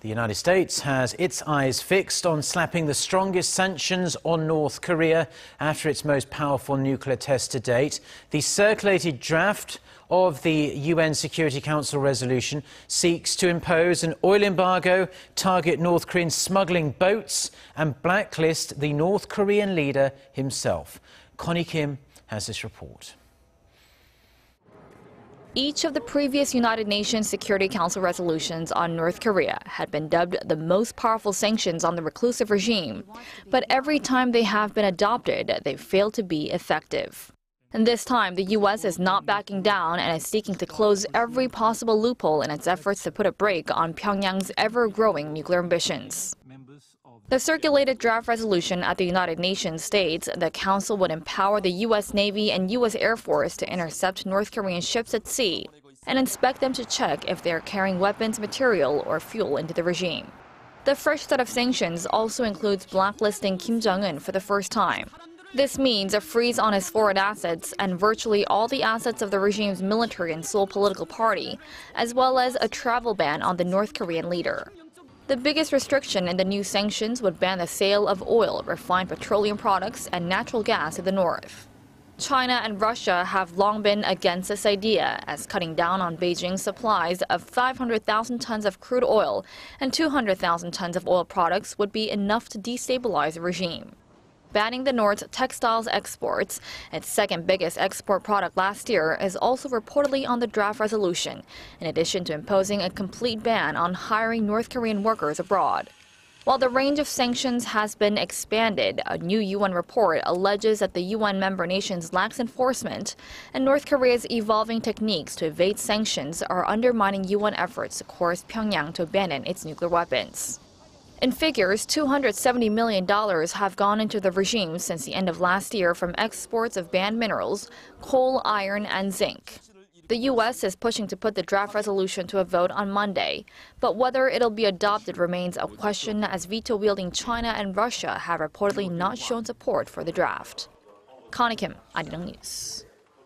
The United States has its eyes fixed on slapping the strongest sanctions on North Korea after its most powerful nuclear test to date. The circulated draft of the UN Security Council resolution seeks to impose an oil embargo, target North Korean smuggling boats, and blacklist the North Korean leader himself. Connie Kim has this report. Each of the previous United Nations Security Council resolutions on North Korea had been dubbed the most powerful sanctions on the reclusive regime. But every time they have been adopted, they failed to be effective. And this time, the U.S. is not backing down and is seeking to close every possible loophole in its efforts to put a brake on Pyongyang's ever-growing nuclear ambitions. The circulated draft resolution at the United Nations states the Council would empower the U.S. Navy and U.S. Air Force to intercept North Korean ships at sea and inspect them to check if they are carrying weapons, material, or fuel into the regime. The fresh set of sanctions also includes blacklisting Kim Jong-un for the first time. This means a freeze on his foreign assets and virtually all the assets of the regime's military and sole political party, as well as a travel ban on the North Korean leader. The biggest restriction in the new sanctions would ban the sale of oil, refined petroleum products, and natural gas to the north. China and Russia have long been against this idea, as cutting down on Beijing's supplies of 500,000 tons of crude oil and 200,000 tons of oil products would be enough to destabilize the regime. Banning the North's textiles exports, its second biggest export product last year, is also reportedly on the draft resolution, in addition to imposing a complete ban on hiring North Korean workers abroad. While the range of sanctions has been expanded, a new UN report alleges that the UN member nations lack enforcement, and North Korea's evolving techniques to evade sanctions are undermining UN efforts to coerce Pyongyang to abandon its nuclear weapons. In figures, $270 million have gone into the regime since the end of last year from exports of banned minerals, coal, iron, and zinc. The U.S. is pushing to put the draft resolution to a vote on Monday, but whether it'll be adopted remains a question, as veto-wielding China and Russia have reportedly not shown support for the draft. Connie Kim, Arirang News.